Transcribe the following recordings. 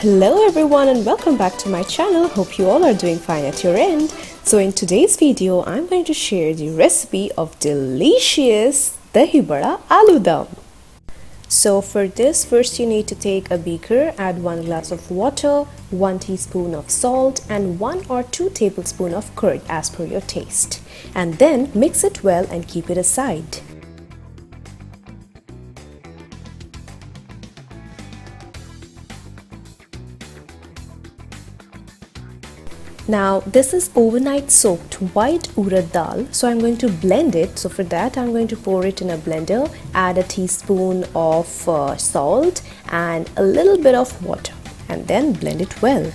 Hello everyone and welcome back to my channel. Hope you all are doing fine at your end. So in today's video, I'm going to share the recipe of delicious Dahi Vada Aloo Dum. So for this, first you need to take a beaker, add 1 glass of water, 1 teaspoon of salt and 1 or 2 tablespoons of curd as per your taste. And then mix it well and keep it aside. Now this is overnight soaked white urad dal, so I'm going to blend it. So for that I'm going to pour it in a blender, add a teaspoon of salt and a little bit of water and then blend it well.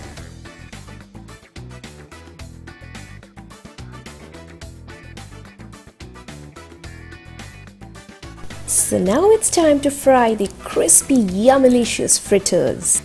So now it's time to fry the crispy, yummy-licious fritters.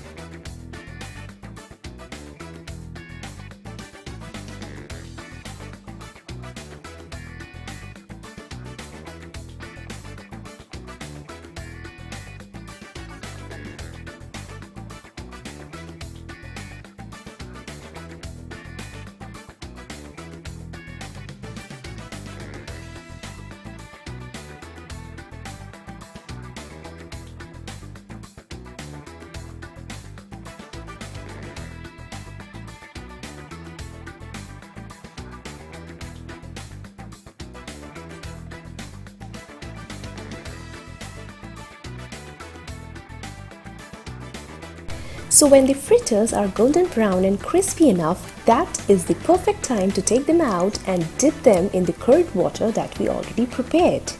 So when the fritters are golden brown and crispy enough, that is the perfect time to take them out and dip them in the curd water that we already prepared.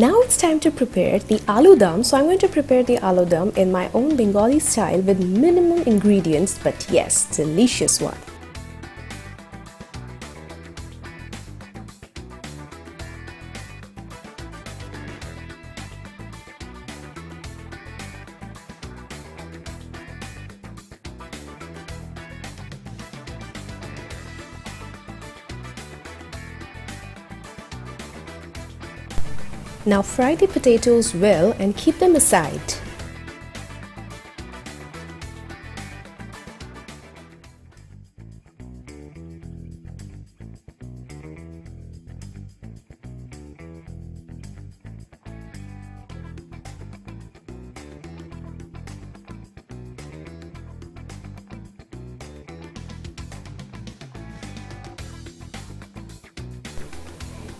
Now it's time to prepare the aloo dum. So I'm going to prepare the aloo dum in my own Bengali style with minimum ingredients, but yes, delicious one. Now fry the potatoes well and keep them aside.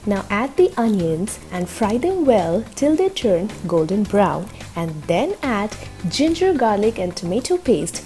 Now add the onions and fry them well till they turn golden brown, and then add ginger, garlic and tomato paste.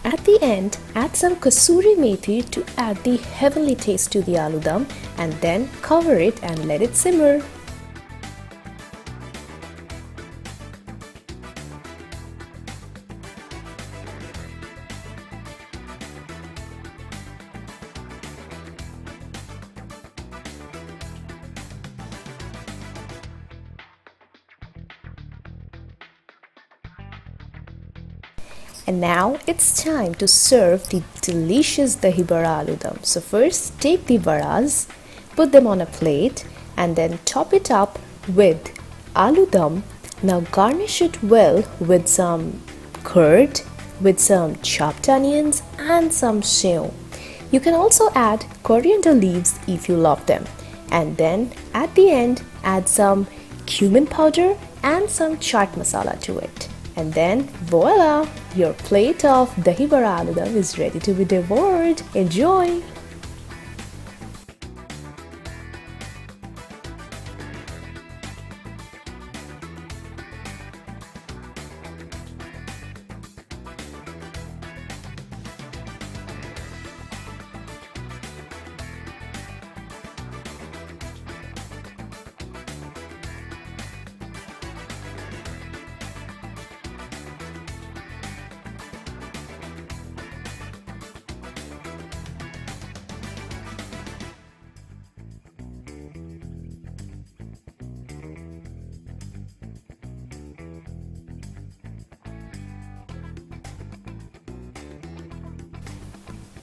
At the end, add some kasuri methi to add the heavenly taste to the aloo dum, and then cover it and let it simmer. And now it's time to serve the delicious Dahi Vada Aloo Dum. So first take the varas, put them on a plate and then top it up with aloo dum. Now garnish it well with some curd, with some chopped onions and some sew. You can also add coriander leaves if you love them. And then at the end add some cumin powder and some chaat masala to it. And then voila! Your plate of Dahi Vada Aloo Dum is ready to be devoured. Enjoy!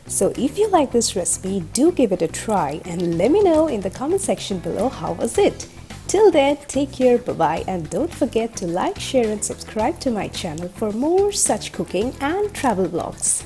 So if you like this recipe, do give it a try and let me know in the comment section below how was it. Till then, take care, bye-bye, and don't forget to like, share and subscribe to my channel for more such cooking and travel vlogs.